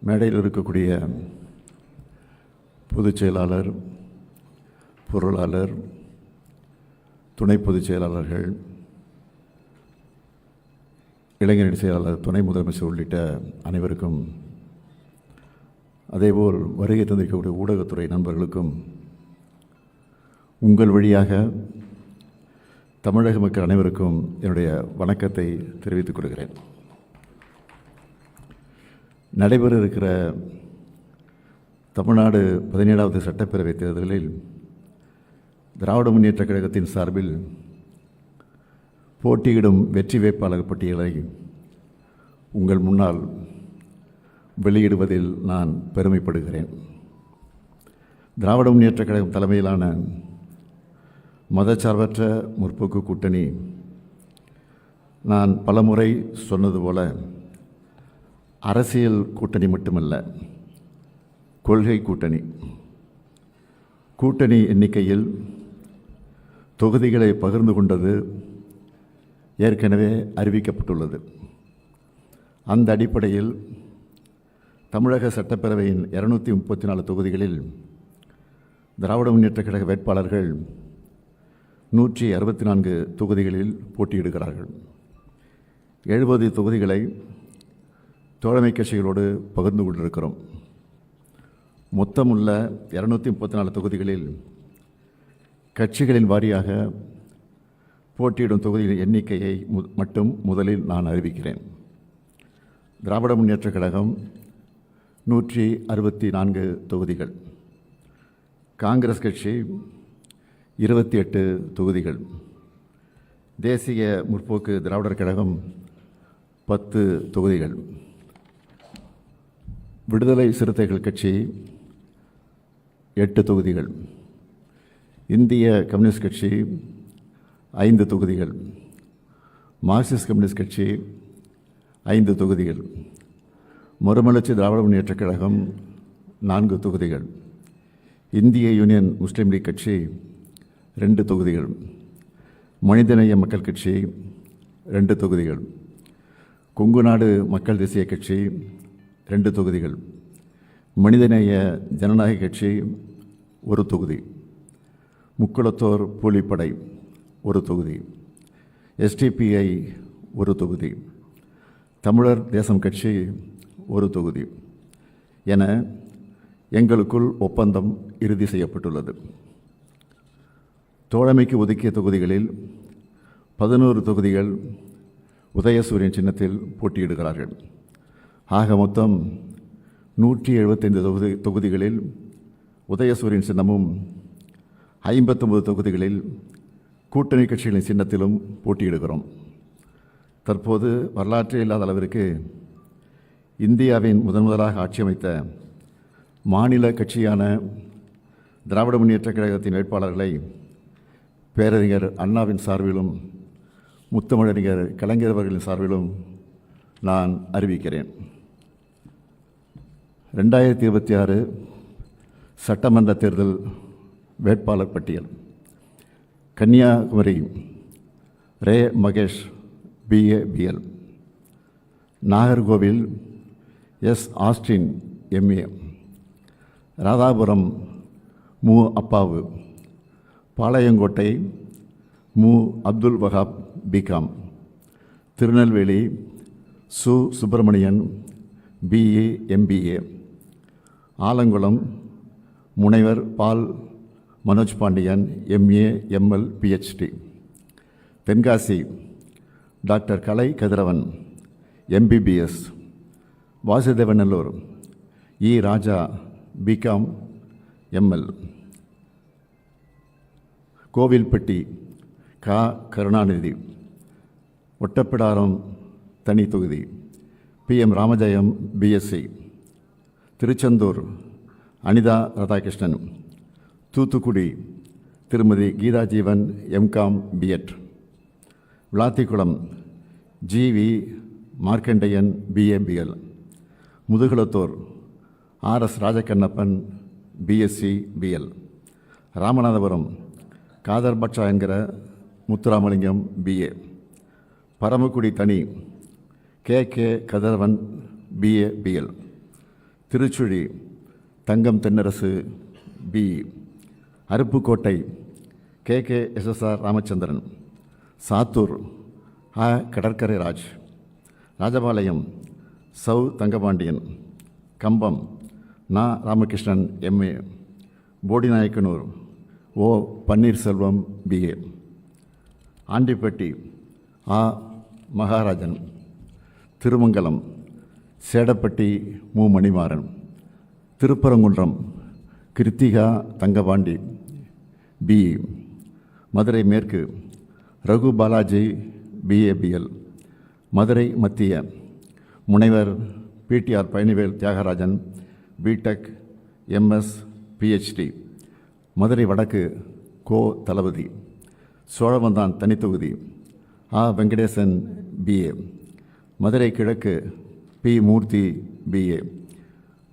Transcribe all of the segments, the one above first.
மேடையில் இருக்கக்கூடிய பொதுச் செயலாளர், பொருளாளர், துணை பொதுச் செயலாளர்கள், இளைஞரணி செயலாளர், துணை முதலமைச்சர் உள்ளிட்ட அனைவருக்கும், அதேபோல் வருகை தந்திருக்கக்கூடிய ஊடகத்துறை நண்பர்களுக்கும் உங்கள் வழியாக தமிழக மக்கள் அனைவருக்கும் என்னுடைய வணக்கத்தை தெரிவித்துக் கொள்கிறேன். நடைபெற இருக்கிற தமிழ்நாடு 17வது சட்டப்பேரவைத் தேர்தலில் திராவிட முன்னேற்றக் கழகத்தின் சார்பில் போட்டியிடும் வெற்றி வேட்பாளர் பட்டியலை உங்கள் முன்னால் வெளியிடுவதில் நான் பெருமைப்படுகிறேன். திராவிட முன்னேற்றக் கழகம் தலைமையிலான மதச்சார்பற்ற முற்போக்கு கூட்டணி, நான் பலமுறை சொன்னது போல, அரசியல் கூட்டணி மட்டுமல்ல, கொள்கை கூட்டணி. கூட்டணி எண்ணிக்கையில் தொகுதிகளை பகிர்ந்து கொண்டது ஏற்கனவே அறிவிக்கப்பட்டுள்ளது. அந்த அடிப்படையில் தமிழக சட்டப்பேரவையின் 234 தொகுதிகளில் திராவிட முன்னேற்றக் கழக வேட்பாளர்கள் 164 தொகுதிகளில் போட்டியிடுகிறார்கள். 70 தொகுதிகளை தோழமை கட்சிகளோடு பகிர்ந்து கொண்டிருக்கிறோம். மொத்தமுள்ள 234 தொகுதிகளில் கட்சிகளின் வாரியாக போட்டியிடும் தொகுதிகளின் எண்ணிக்கையை மட்டும் முதலில் நான் அறிவிக்கிறேன். திராவிட முன்னேற்றக் கழகம் 164 தொகுதிகள், காங்கிரஸ் கட்சி 28 தொகுதிகள், தேசிய முற்போக்கு திராவிடர் கழகம் 10 தொகுதிகள், விடுதலை சிறுத்தைகள் கட்சி 8 தொகுதிகள், இந்திய கம்யூனிஸ்ட் கட்சி 5 தொகுதிகள், மார்க்சிஸ்ட் கம்யூனிஸ்ட் கட்சி 5 தொகுதிகள், மறுமலர்ச்சி திராவிட முன்னேற்றக் கழகம் 4 தொகுதிகள், இந்திய யூனியன் முஸ்லீம் லீக் கட்சி 2 தொகுதிகள், மனிதநேய மக்கள் கட்சி 2 தொகுதிகள், கொங்கு நாடு மக்கள் தேசிய கட்சி 2 தொகுதிகள், மனிதநேய ஜனநாயக கட்சி 1 தொகுதி, முக்குளத்தோர் கூலிப்படை 1 தொகுதி, SDPI 1 தொகுதி, தமிழர் தேசம் கட்சி 1 தொகுதி என எங்களுக்குள் ஒப்பந்தம் இறுதி செய்யப்பட்டுள்ளது. தோழமைக்கு ஒதுக்கிய தொகுதிகளில் 11 தொகுதிகள் உதயசூரியன் சின்னத்தில் போட்டியிடுகிறார்கள். ஆக மொத்தம் 175 தொகுதிகளில் உதயசூரியன் சின்னமும் 59 தொகுதிகளில் கூட்டணி கட்சிகளின் சின்னத்திலும் போட்டியிடுகிறோம். தற்போது வரலாற்றே இல்லாத அளவிற்கு இந்தியாவின் முதலாக ஆட்சி அமைத்த மாநில கட்சியான திராவிட முன்னேற்றக் கழகத்தின் வேட்பாளர்களை பேரறிஞர் அண்ணாவின் சார்பிலும் முத்தமிழறிஞர் கலைஞர் அவர்களின் சார்பிலும் நான் அறிவிக்கிறேன். 2026 சட்டமன்ற தேர்தல் வேட்பாளர் பட்டியல்: கன்னியாகுமரி ரே Mahesh, BA BL; Nagercoil S Austin, MA; Radhapuram மு அப்பாவு; பாளையங்கோட்டை மு அப்துல் வஹாப், BCom; திருநெல்வேலி சு சுப்பிரமணியன், BA MBA; ஆலங்குளம் முனைவர் Paul Manoj Pandian, MA ML PhD; Tenkasi doctor Kalai Kathiravan, MBBS; Vasudevanallur E Raja, BCom ML; Kovilpatti கா கருணாநிதி; ஒட்டப்பிடாரம் தனி தொகுதி PM ராமஜெயம், BSc; திருச்செந்தூர் அனிதா ராதாகிருஷ்ணன்; தூத்துக்குடி திருமதி Geetha Jeevan, MCom B.Ed; Vilathikulam GV Markandeyan, BA BL; Mudukulathur RS Rajakannappan, BSc BL; Ramanathapuram Kader பட்சா என்கிற முத்துராமலிங்கம், BA; பரமக்குடி தனி KK Kathiravan, BA BL; Tiruchuli Thangam Thennarasu BE, Aruppukottai KKSSR Ramachandran, Sattur Kadarkarai Raj, Rajapalayam Chhau Thangapandian, Cumbum Ramakrishnan MA, Bodinayakanur O Panneerselvam BA, Andipatti Maharajan, Thirumangalam Sedapatti Manimaran, Thiruparankundram Kiruthika Thangapandi BE, Madurai மேற்கு Raghu Balaji BABL, Madurai மத்திய முனைவர் PTR Palanivel Thiagarajan BTech MS PhD, Madurai வடக்கு கோ தளபதி, சோழவந்தான் தனித்தொகுதி வெங்கடேசன் BA, மதுரை கிழக்கு P மூர்த்தி BA,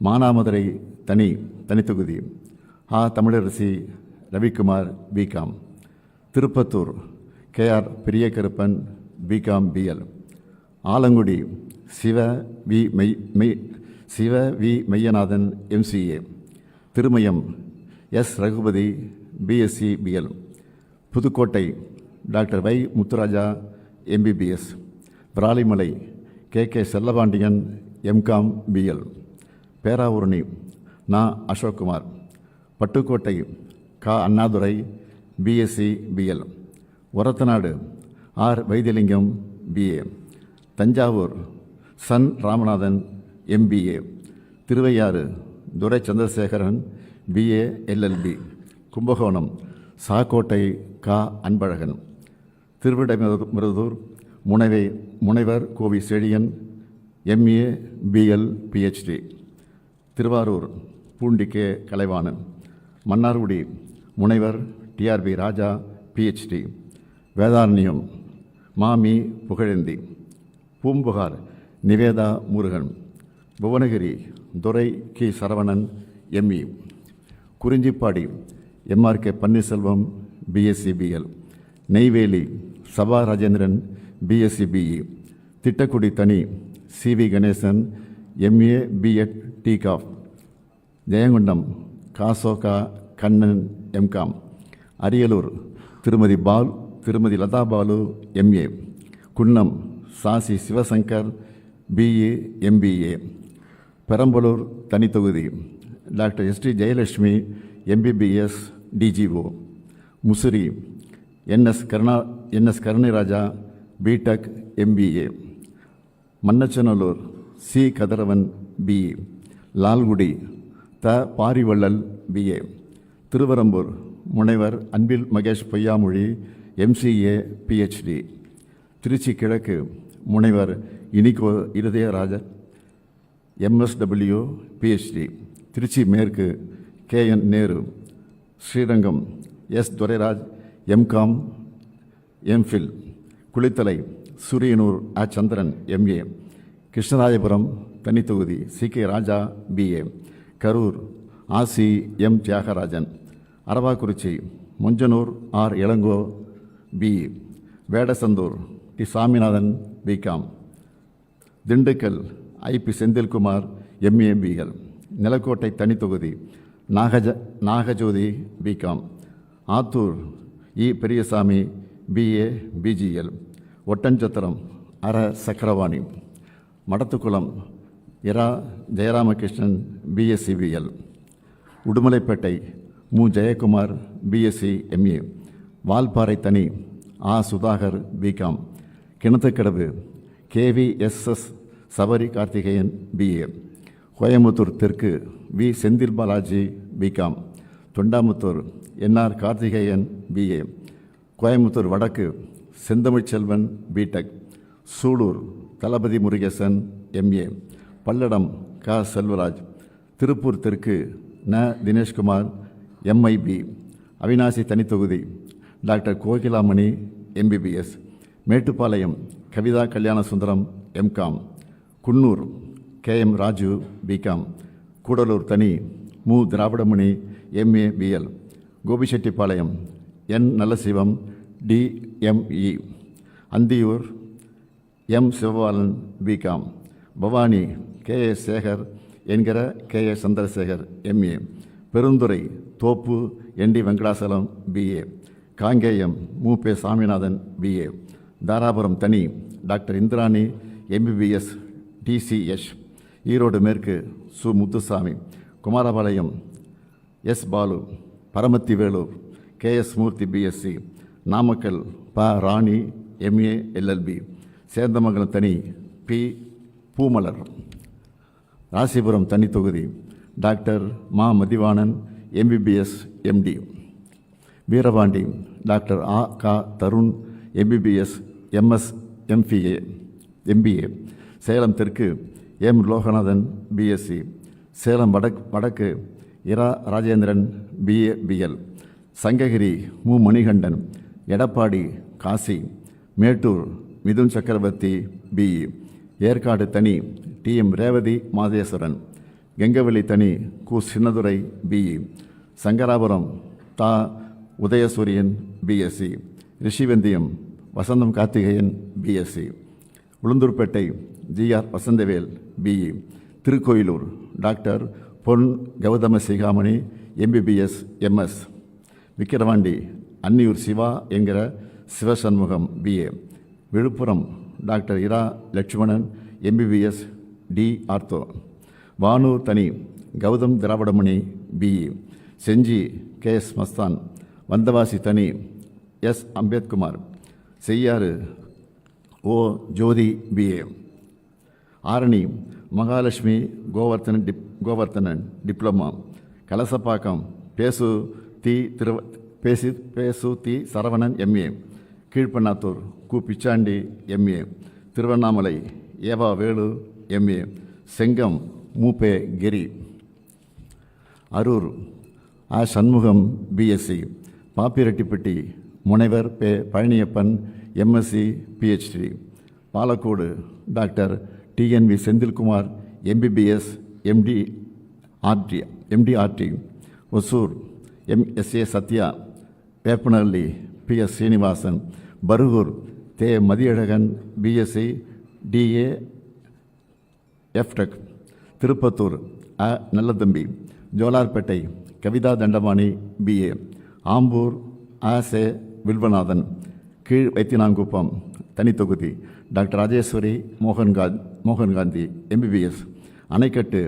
மானாமதுரை தனித்தொகுதி Tamilarasi Ravikumar BCom, Tiruppattur KR Periyakaruppan BCom BL, Alangudi Siva வி Meyyanathan MCA, Thirumayam S Regupathy BSc BL, Pudukkottai doctor Y Muthuraja MBBS, Viralimalai KK Sellapandian MCom BL, Peravurani Ashokkumar, Pattukkottai Annadurai BSc BL, Orathanadu Vaithilingam BA, Thanjavur சன் Ramanathan MBA, Thiruvaiyaru Durai Chandrasekaran BA LLB, Kumbakonam Sakkottai Anbazhagan, Thiruvidaimarudur முனைவர் Kovi Chezhiyan MA BL PhD, Thiruvarur Poondi Kalaivanan, Mannargudi முனைவர் TRB ராஜா PhD, Vedaranyam மாமி புகழேந்தி, பூம்புகார் நிவேதா முருகன், புவனகிரி துரை Saravanan ME, Kurinjipadi MRK Panneerselvam BSc BL, Neyveli Sabha Rajendran BSc BE, Tittakudi தனி CV Ganesan MA B.Ed TCOF, Jayankondam காசோகா Kannan MCom, Ariyalur திருமதி Latha Balu MA, Kunnam சாசி Sivasankar BE MBA, Perambalur தனித்தொகுதி doctor ST Jayalakshmi MBBS DGO, Musiri NS Karunairaja BTech MBA, Mannachanallur C Kathiravan BE, Lalgudi Parivallal BA, Thiruverumbur முனைவர் Anbil Mahesh Poyyamozhi MCA PhD, Trichy கிழக்கு முனைவர் Inigo இருதயராஜன் MSW PhD, Trichy மேற்கு KN Nehru, Srirangam S Durairaj MCom MPhil, Kulithalai Suriyanur சந்திரன் MA, Krishnarayapuram தனித்தொகுதி CK ராஜா BA, Karur ஆசி M Thiagarajan, Aravakurichi Monjanur Ilango BE, Vedasandur T Saminathan BCom, Dindigul IP Senthilkumar MA BL, Nilakottai தனித்தொகுதி Nagajothi BCom, Attur Periyasamy BA BGL, Oddanchatram Chakravani, Madathukulam Jayaramakrishnan BSc BL, Udumalaipettai Jayakumar BSc MA, Valparai தனி Sudhakar BCom, Kinathukadavu KVSS Sabari Karthikeyan BA, Coimbatore தெற்கு Senthil Balaji BCom, Thondamuthur NR Karthikeyan BA, Coimbatore வடக்கு Senthamizhselvan BTech, Sulur தளபதி Murugesan MA, Palladam Selvaraj, Tiruppur தெற்கு Dineshkumar MIB, Avinashi தனித்தொகுதி doctor Kokilamani MBBS, Mettupalayam Kavitha Kalyanasundaram MCom, Coonoor KM Raju BCom, Gudalur தனி Dravidamani MA BL, Gobichettipalayam N Nallasivam DME, Anthiyur M Sivabalan BCom, Bhavani KS Sekar என்கிற K.A. Chandrasekhar MA, Perundurai தோப்பு ND Venkatachalam BA, Kangeyam மூப்பே Saminathan BA, Dharapuram தனி doctor Indrani MBBS DCH, Erode மேற்கு சு முத்துசாமி, குமாரபாளையம் S. பாலு, பரமத்தி வேலூர் KS. மூர்த்தி BSc, நாமக்கல் ப. ராணி MA LLB, சேந்தமங்கலம் தனி P. பூமலர், ராசிபுரம் தனி தொகுதி டாக்டர் மா. Mathivanan MBBS MD, Veerapandi doctor A. க. Tarun MBBS MS MBA, Salem தெற்கு M. லோகநாதன் BSc, சேலம் வடக்கு இரா ராஜேந்திரன் BA BL, சங்ககிரி மு. மணிகண்டன், எடப்பாடி காசி, மேட்டூர் மிதுன் சக்கரவர்த்தி BE, ஏற்காடு தனி TM ரேவதி மாதேஸ்வரன், கெங்கவெளி தனி கு. சின்னதுரை BE, சங்கராபுரம் தா. Udhayasuriyan BSc, Rishivandiyam Vasantham Karthikeyan BSc, Ulundurpettai GR Vasanthavel BE, Tirukoilur doctor Pon Gautama Sigamani MBBS MS, Vikravandi Anniyur Siva என்கிற சிவசண்முகம் BA, விழுப்புரம் டாக்டர் இரா Lakshmanan MBBS D ortho, Vanur தனி Gautham Dravidamani BE, Senji KS Mastan, Vandavasi தனி S. அம்பேத்குமார், செய்யாறு O. ஜோதி BA, ஆரணி மகாலட்சுமி கோவர்த்தனன் டிப்ளமா, கலசப்பாக்கம் பேசு தி சரவணன் MA, கீழ்பண்ணாத்தூர் கு. பிச்சாண்டி MA, திருவண்ணாமலை ஏவா வேலு MA, செங்கம் மூப்பே கிரி, அரூர் ஆ. சண்முகம் BSc, பாப்பிரெட்டிப்பட்டி முனைவர் Palaniappan MSc PhD, Palacode doctor TNV Senthilkumar MBBS MDRT, Hosur MSA Sathya, Veppanahalli PS Srinivasan, Bargur தே. Mathiyazhagan BSc DA FTech, Tirupattur அ. Nallathambi, Jolarpettai Kavitha Thandapani BA, Ambur A. சே. வில்வநாதன், கீழ் வைத்தியநாங்குப்பம் தனி தொகுதி doctor Rajeswari Mohangandhi MBBS, Anaikattu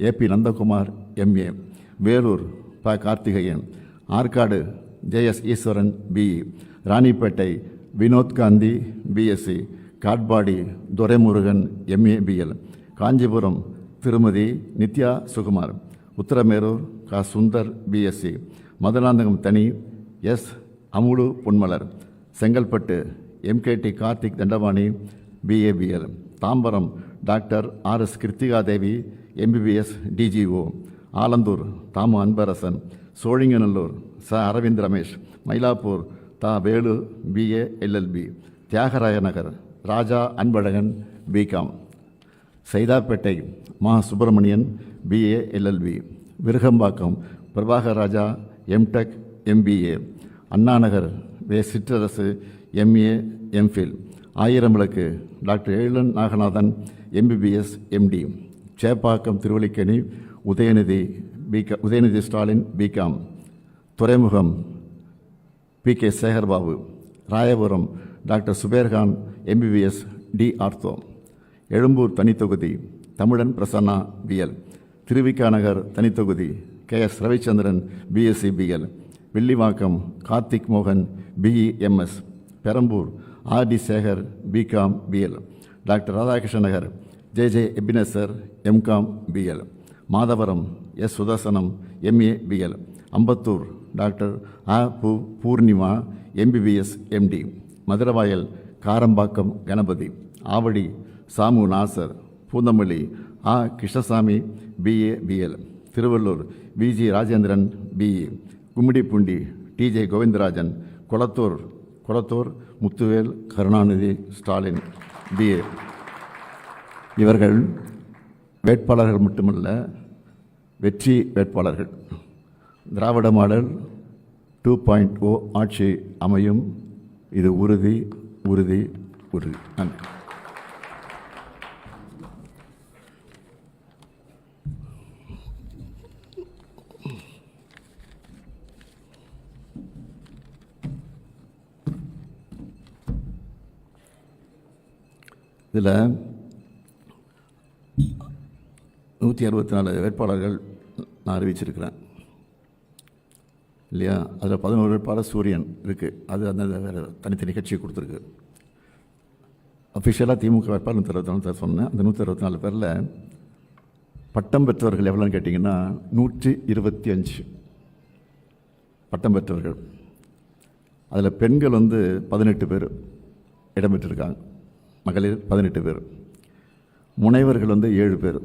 AP Nandakumar MA, Vellore ப. Karthikeyan, Arcot JS Eswaran BE, Ranipet வினோத்காந்தி BSc, Katpadi Duraimurugan MA BL, Kanchipuram திருமதி நித்யா சுகுமார், உத்தரமேரூர் க. சுந்தர் BSc, மதுராந்தகம் தனி S. Amudhu Ponmalar, Chengalpattu MKT Karthik Thandapani BA BL, Tambaram doctor RS Kiruthikadevi MBBS DGO, Alandur Thamu Anbarasan, Sholinganallur ச. அரவிந்த் ரமேஷ், மயிலாப்பூர் தா. வேலு BA LLB, தியாகராய நகர் ராஜா அன்பழகன் BCom, சைதாப்பேட்டை மா. Subramanian BA LLB, Virugambakkam Prabhakar Raja MTech MBA, Anna Nagar வே. Sitrarasu MA MPhil, Ayiram Vilakku doctor Ezhilan Naganathan MBBS MD, Chepauk Thiruvallikeni Udhayanidhi Stalin BCom, Thuraimugam PK Sekarbabu, Royapuram doctor Subairkhan MBBS D ortho, Egmore தனித்தொகுதி Tamizhan Prasanna BL, Thiru Vi Ka நகர் தனித்தொகுதி KS Ravichandran BSc BL, Villivakkam Karthik மோகன் BE MS, Perambur RD Sekar BCom BL, doctor Radhakrishna Nagar JJ Ebenezer MCom BL, Madhavaram S. Sudharsanam MA BL, Ambattur doctor A. Poornima MBBS MD, Maduravoyal Karambakkam Ganapathi, Avadi Samu Nasar, Poonamallee A. Krishnasamy BA BL, Tiruvallur VG Rajendran BE, Gummidipoondi TJ Govindarajan, Kolathur Muthuvel Karunanidhi Stalin BA. இவர்கள் வேட்பாளர்கள் மட்டுமல்ல, வெற்றி வேட்பாளர்கள். திராவிட model 2.0 ஆட்சி அமையும், இது உறுதி உறுதி உறுதி. நன்றி. இதில் 164 வேட்பாளர்கள் நான் அறிவிச்சிருக்கிறேன் இல்லையா? அதில் 11 வேட்பாளர் சூரியன் இருக்குது. அது அந்த வேறு தனித்தனி கட்சியை கொடுத்துருக்கு. அஃபிஷியலாக திமுக வேட்பாளர் 164 பேர் சொன்னேன். அந்த 164 பேரில் பட்டம் பெற்றவர்கள் எவ்வளோன்னு கேட்டிங்கன்னா 125 பட்டம் பெற்றவர்கள். அதில் பெண்கள் 18 பேர் இடம்பெற்றிருக்காங்க, மகளிர் 18 பேர், முனைவர்கள் 7 பேர்,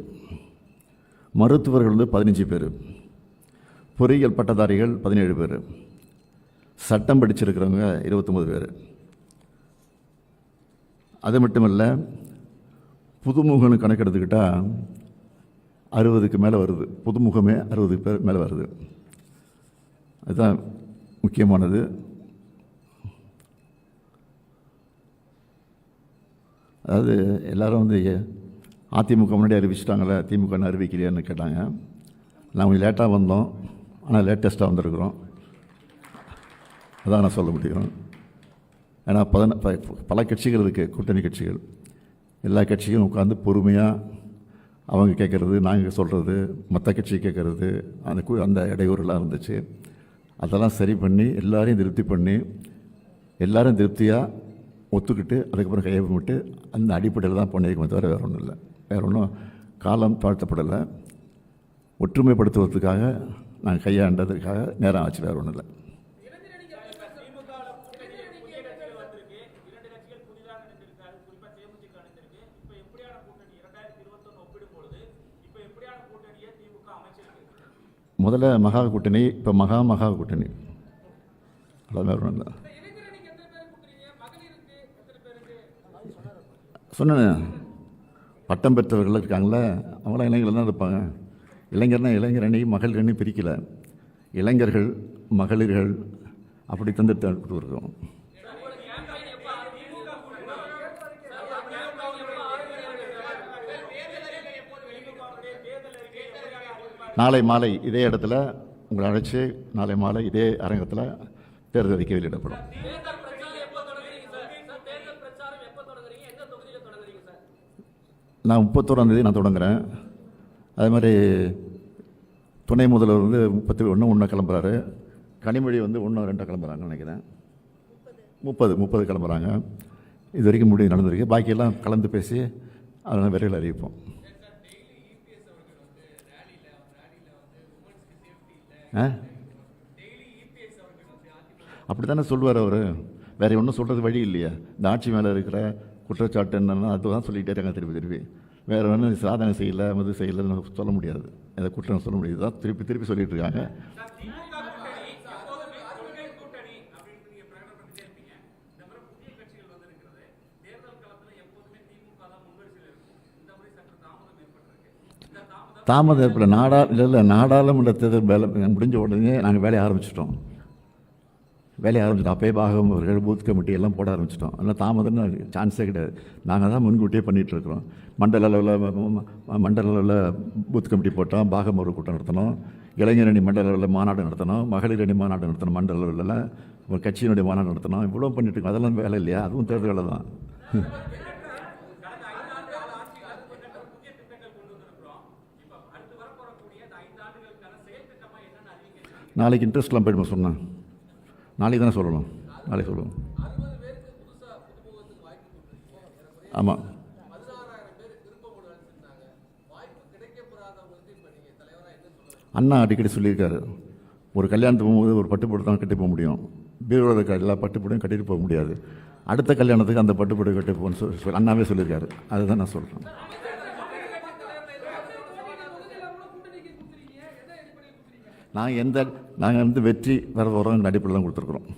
மருத்துவர்கள் 15 பேர், பொறியியல் பட்டதாரிகள் 17 பேர், சட்டம் படிச்சிருக்கிறவங்க 29 பேர். அது மட்டும் இல்லை, புதுமுகன்னு கணக்கெடுத்துக்கிட்டால் 60க்கு மேலே வருது. புதுமுகமே 60 பேர் மேலே வருது. அதுதான் முக்கியமானது. அதாவது எல்லோரும் அதிமுக முன்னாடி அறிவிச்சிட்டாங்களே, திமுக அறிவிக்கலையான்னு கேட்டாங்க. நான் கொஞ்சம் லேட்டாக வந்தோம், ஆனால் லேட்டஸ்ட்டாக வந்திருக்கிறோம். அதான் நான் சொல்ல முடியும். ஏன்னா பல கட்சிகள் இருக்குது, கூட்டணி கட்சிகள். எல்லா கட்சியும் உட்காந்து பொறுமையாக அவங்க கேட்குறது, நாங்கள் சொல்கிறது, மற்ற கட்சி கேட்குறது, அந்த இடையூறுலாம் இருந்துச்சு. அதெல்லாம் சரி பண்ணி எல்லாரையும் திருப்தி பண்ணி எல்லாரும் திருப்தியாக ஒத்துக்கிட்டு அதுக்கப்புறம் கையெழுத்து அந்த அடிப்படையில் தான் பண்ணியிருக்கோமே தவிர வேறு ஒன்றும் இல்லை. வேறு ஒன்றும் காலம் தாழ்த்தப்படலை. ஒற்றுமைப்படுத்துவதற்காக நாங்கள் கையாண்டதுக்காக நேரம் ஆச்சு, வேறு ஒன்றும் இல்லை. முதல்ல மகா கூட்டணி, இப்போ மகா கூட்டணி, அவ்வளோ வேறு ஒன்றும் இல்லை. சொன்னேன், பட்டம் பெற்றவர்கள் இருக்காங்களே அவங்களாம் இளைஞர்கள் தான் இருப்பாங்க. இளைஞர்னா இளைஞர் அணி மகளிர் அணி பிரிக்கலை, இளைஞர்கள் மகளிர்கள் அப்படி தந்துட்டு கொடுத்துருக்கோம். நாளை மாலை இதே இடத்துல உங்களை அழைச்சி நாளை மாலை இதே அரங்கத்தில் தேர்தல் அறிக்கை வெளியிடப்படும். நான் 31ஆம் தேதி நான் தொடங்குறேன். அதே மாதிரி துணை முதல்வர் 31 கிளம்புறாரு. கனிமொழி 1-2 கிளம்புறாங்கன்னு நினைக்கிறேன். 30 கிளம்புறாங்க. இது வரைக்கும் முடிவு நடந்திருக்கு. பாக்கியெல்லாம் கலந்து பேசி அதெல்லாம் விரைவில் அறிவிப்போம். அப்படி தானே சொல்லுவார் அவர். வேறு ஒன்றும் சொல்கிறது வழி இல்லையா? இந்த ஆட்சி மேலே இருக்கிற குற்றச்சாட்டு என்னன்னா அதுதான் சொல்லிகிட்டே இருக்காங்க திருப்பி. வேறு ஒன்றும் சாதனை செய்யலை, மது செய்யலைன்னு சொல்ல முடியாது. அதை குற்றம் சொல்ல முடியாது தான் திருப்பி சொல்லிகிட்டு இருக்காங்க. தாமதம் ஏற்பட நாடாளுமன்ற தேர்தல் முடிஞ்ச உடனே நாங்கள் வேலையை ஆரம்பிச்சிட்டோம். அப்போயே பாகம் அவர்கள் பூத் கமிட்டி எல்லாம் போட ஆரம்பிச்சிட்டோம். அதனால் தாமதம்னு சான்ஸே கிடையாது. நாங்கள் தான் முன்கூட்டியே பண்ணிகிட்ருக்குறோம். மண்டல அளவில் பூத் கமிட்டி போட்டோம், பாகம் ஒரு கூட்டம் நடத்தணும், இளைஞர் அணி மண்டல அளவில் மாநாடு நடத்தணும், மகளிர் அணி மாநாடு நடத்தணும், மண்டல அளவில் ஒரு கட்சியினுடைய மாநாடு நடத்தணும். இவ்வளோ பண்ணிட்டுருக்கோம். அதெல்லாம் வேலை இல்லையா? அதுவும் தேர்தல் வேலை தான். நாளைக்கு இன்ட்ரெஸ்ட்லாம் போய்டுமா சொன்னேன். நாளைக்கு தானே சொல்லணும், நாளைக்கு சொல்லுவோம். ஆமாம், அண்ணா அடிக்கடி சொல்லியிருக்காரு, ஒரு கல்யாணத்துக்கு போகும்போது ஒரு பட்டுப்பட்டு தான் கட்டி போக முடியும், பீரோவில் எல்லா பட்டுப்படையும் கட்டிட்டு போக முடியாது. அடுத்த கல்யாணத்துக்கு அந்த பட்டுப்படை கட்டி போகணும்னு அண்ணாவே சொல்லியிருக்காரு. அதுதான் நான் சொல்கிறேன். நாங்கள் வெற்றி வர வரோம் அடிப்படையில் தான் கொடுத்துருக்குறோம்.